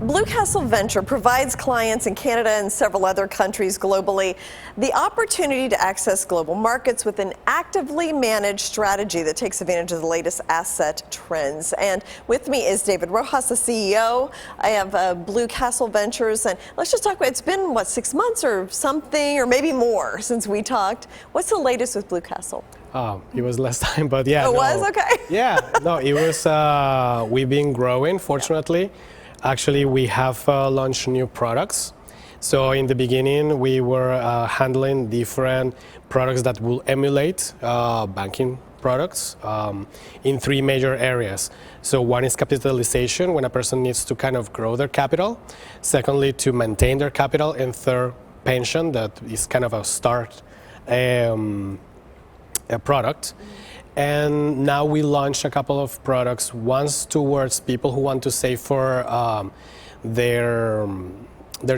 Blue Castle Venture provides clients in Canada and several other countries globally the opportunity to access global markets with an actively managed strategy that takes advantage of the latest asset trends. And with me is David Rojas, the CEO. I have Blue Castle Ventures, and let's just talk about, it's been, what, 6 months or something, or maybe more since we talked. What's the latest with Blue Castle? It was less time, but yeah. It was? Okay. Yeah, no, it was, we've been growing, fortunately. Actually, we have launched new products. So in the beginning, we were handling different products that will emulate banking products in 3 major areas. So one is capitalization, when a person needs to kind of grow their capital. Secondly, to maintain their capital. And third, pension, that is kind of a start a product. And now we launched a couple of products, one's towards people who want to save for their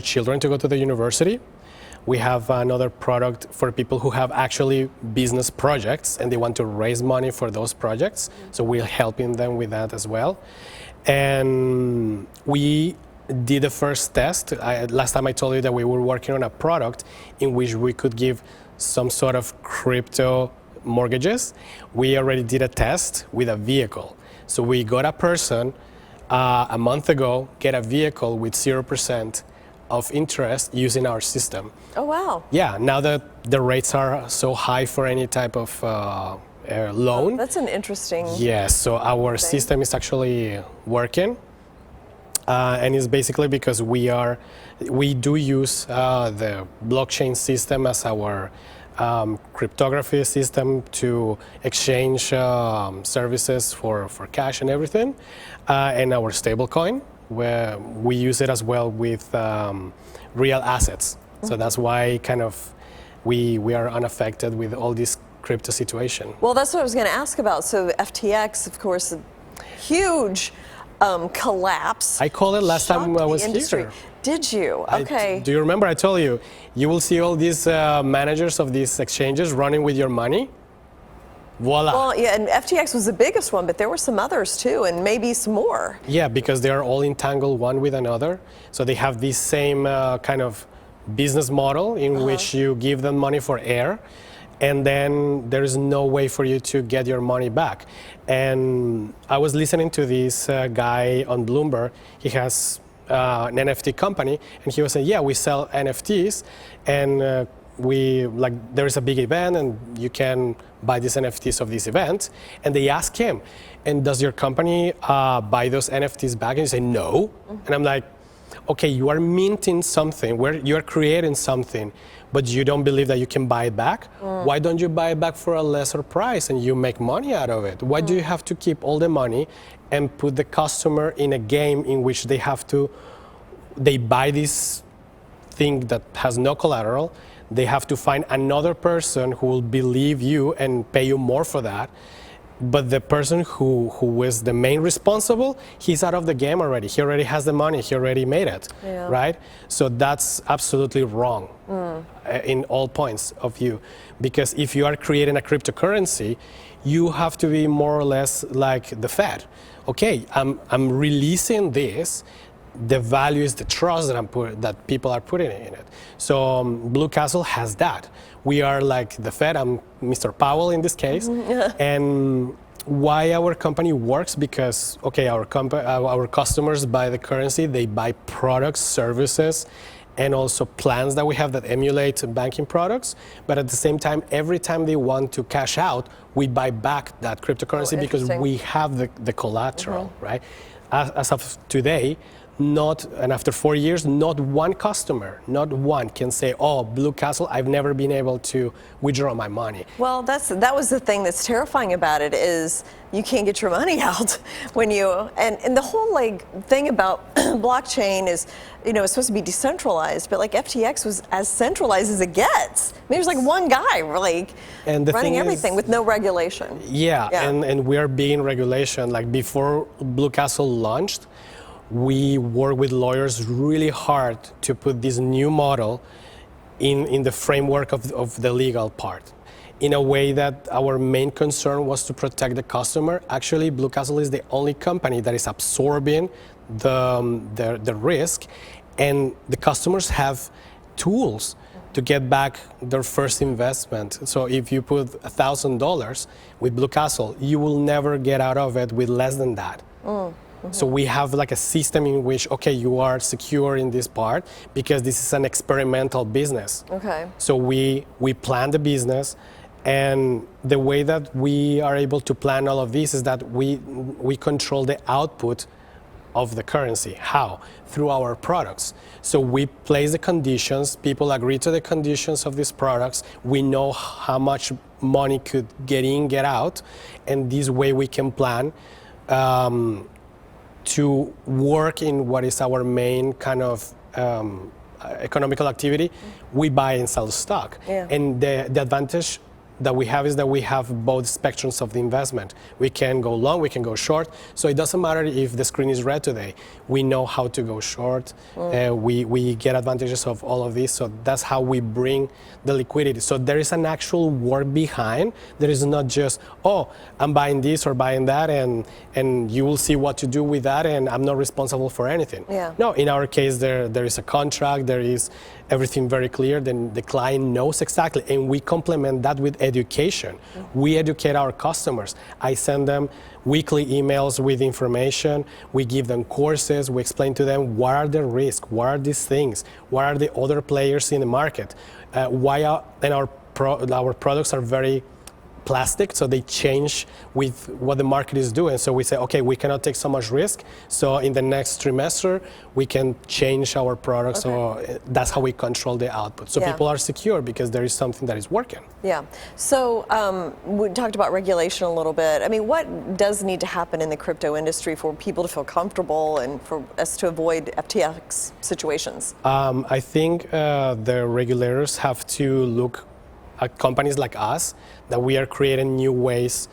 children to go to the university. We have another product for people who have actually business projects and they want to raise money for those projects. So we're helping them with that as well. And we did the first test. Last time I told you that we were working on a product in which we could give some sort of crypto mortgages. We already did a test with a vehicle. So we got a person a month ago, get a vehicle with 0% of interest using our system. Oh, wow. Yeah, now that the rates are so high for any type of loan. That's an interesting Yes, so our system is actually working. And it's basically because we do use the blockchain system as our cryptography system to exchange services for cash and everything, and our stablecoin, where we use it as well with real assets. So that's why kind of we are unaffected with all this crypto situation. Well, that's what I was going to ask about. So FTX, of course, a huge collapse. I called it last time I was here. Did you? Okay. Do you remember I told you, you will see all these managers of these exchanges running with your money? Voila. Well, yeah, and FTX was the biggest one, but there were some others too, and maybe some more. Yeah, because they are all entangled one with another. So they have this same kind of business model in which you give them money for air, and then there is no way for you to get your money back. And I was listening to this guy on Bloomberg. He has an NFT company, and he was saying, yeah, we sell NFTs, and there is a big event, and you can buy these NFTs of this event. And they ask him, and does your company buy those NFTs back? And he say, no. And I'm like, okay, you are minting something, where you are creating something, but you don't believe that you can buy it back? Why don't you buy it back for a lesser price and you make money out of it? Why do you have to keep all the money and put the customer in a game in which they buy this thing that has no collateral, they have to find another person who will believe you and pay you more for that, but the person who was the main responsible, he's out of the game already. He already has the money, he already made it, right? So that's absolutely wrong in all points of view, because if you are creating a cryptocurrency, you have to be more or less like the Fed. Okay, I'm releasing this. The value is the trust that people are putting in it. So Blue Castle has that. We are like the Fed. I'm Mr. Powell in this case. And why our company works, because okay, our customers buy the currency. They buy products, services, and also plans that we have that emulate banking products. But at the same time, every time they want to cash out, we buy back that cryptocurrency because we have the collateral, right? As of today, and after 4 years, not one customer, not one can say, oh, Blue Castle, I've never been able to withdraw my money. Well, that was the thing that's terrifying about it, is you can't get your money out when you, and the whole thing about blockchain is, it's supposed to be decentralized, but FTX was as centralized as it gets. I mean, there's one guy running everything with no regulation. Yeah. And we are being regulation. Before Blue Castle launched, we work with lawyers really hard to put this new model in the framework of the legal part. in a way that our main concern was to protect the customer. Actually, Blue Castle is the only company that is absorbing the risk, and the customers have tools to get back their first investment. So if you put $1,000 with Blue Castle, you will never get out of it with less than that. So we have like a system in which, okay, you are secure in this part because this is an experimental business. Okay. So we plan the business, and the way that we are able to plan all of this is that we control the output of the currency. How? Through our products. So we place the conditions, people agree to the conditions of these products, we know how much money could get in, get out, and this way we can plan to work in what is our main kind of economical activity. We buy and sell stock. Yeah. And the advantage that we have is that we have both spectrums of the investment. We can go long, we can go short. So it doesn't matter if the screen is red today. We know how to go short. We get advantages of all of this. So that's how we bring the liquidity. So there is an actual work behind. There is not just, oh, I'm buying this or buying that, and you will see what to do with that, and I'm not responsible for anything. Yeah. No, in our case, there is a contract, there is everything very clear, then the client knows exactly, and we complement that with education. We educate our customers. I send them weekly emails with information. We give them courses. We explain to them what are the risks, what are these things, what are the other players in the market, and our products are very plastic, so they change with what the market is doing. So we say, okay, we cannot take so much risk, so in the next trimester we can change our products. Okay. So that's how we control the output. So people are secure because there is something that is working. Yeah. So we talked about regulation a little bit. I mean, what does need to happen in the crypto industry for people to feel comfortable and for us to avoid FTX situations? I think the regulators have to look at companies like us, that we are creating new ways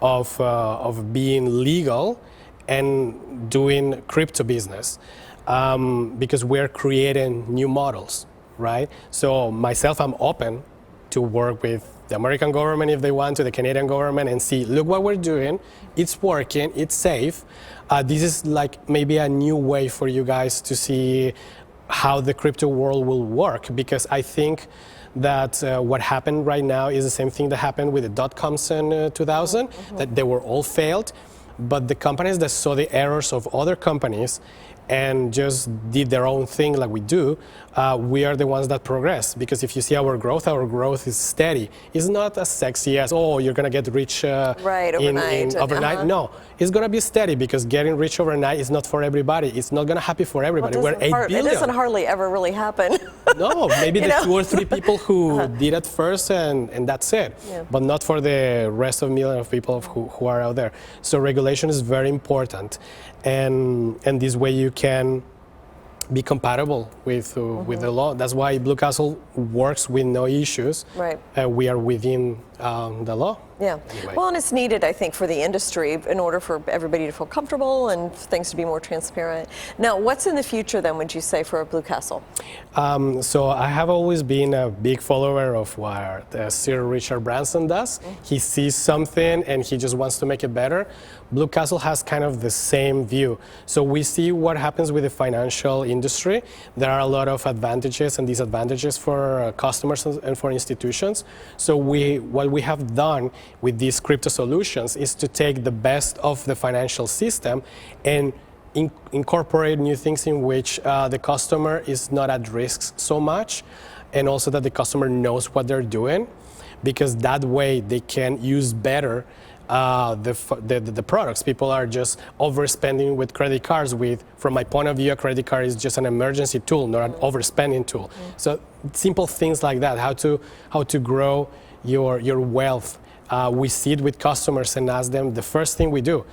of being legal and doing crypto business, because we're creating new models, right? So myself, I'm open to work with the American government if they want, to the Canadian government, and see, look what we're doing, it's working, it's safe. This is like maybe a new way for you guys to see how the crypto world will work, because I think that what happened right now is the same thing that happened with the dot-coms in 2000, that they were all failed, but the companies that saw the errors of other companies and just did their own thing like we do, we are the ones that progress. Because if you see our growth is steady. It's not as sexy as, oh, you're going to get rich overnight. No, it's going to be steady, because getting rich overnight is not for everybody. It's not going to happen for everybody. Well, We're 8 billion. It doesn't hardly ever really happen. No, maybe the 2 or 3 people who did it first, and that's it. Yeah. But not for the rest of millions of people who are out there. So regulation is very important. And this way you can be compatible with the law. That's why Blue Castle works with no issues. Right. We are within the law. Yeah. Anyway. Well, and it's needed, I think, for the industry in order for everybody to feel comfortable and things to be more transparent. Now, what's in the future then, would you say, for Blue Castle? So I have always been a big follower of what Sir Richard Branson does. He sees something and he just wants to make it better. Blue Castle has kind of the same view. So we see what happens with the financial industry. There are a lot of advantages and disadvantages for customers and for institutions. So what we have done with these crypto solutions is to take the best of the financial system and incorporate new things in which the customer is not at risk so much, and also that the customer knows what they're doing, because that way they can use better the products. People are just overspending with credit cards. From my point of view, a credit card is just an emergency tool, not an overspending tool. So simple things like that, how to grow your wealth. We sit with customers and ask them, the first thing we do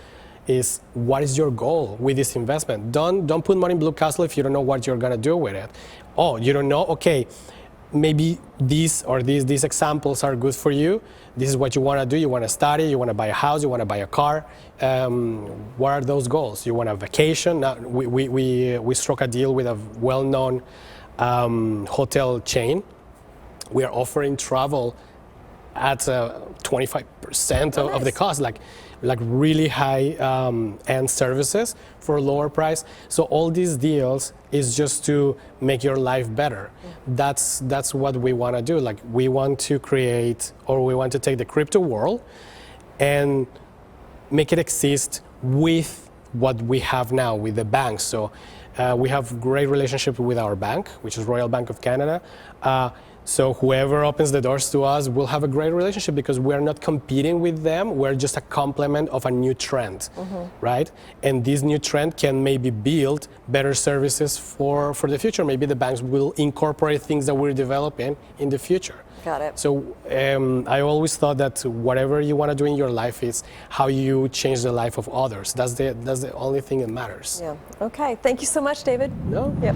is, what is your goal with this investment? Don't put money in Blue Castle if you don't know what you're gonna do with it. Oh, you don't know? Okay, maybe these examples are good for you. This is what you wanna do. You wanna study, you wanna buy a house, you wanna buy a car. What are those goals? You want a vacation? Now, we struck a deal with a well-known hotel chain. We are offering travel at 25% of the nice. cost, like really high end services for a lower price. So all these deals is just to make your life better. That's what we want to do. Like we want to create, or we want to take the crypto world and make it exist with what we have now with the banks. So we have great relationship with our bank, which is Royal Bank of Canada. So whoever opens the doors to us will have a great relationship because we're not competing with them. We're just a complement of a new trend, right? And this new trend can maybe build better services for the future. Maybe the banks will incorporate things that we're developing in the future. Got it. So I always thought that whatever you want to do in your life is how you change the life of others. That's the only thing that matters. Yeah. Okay. Thank you so much, David. No? Yep.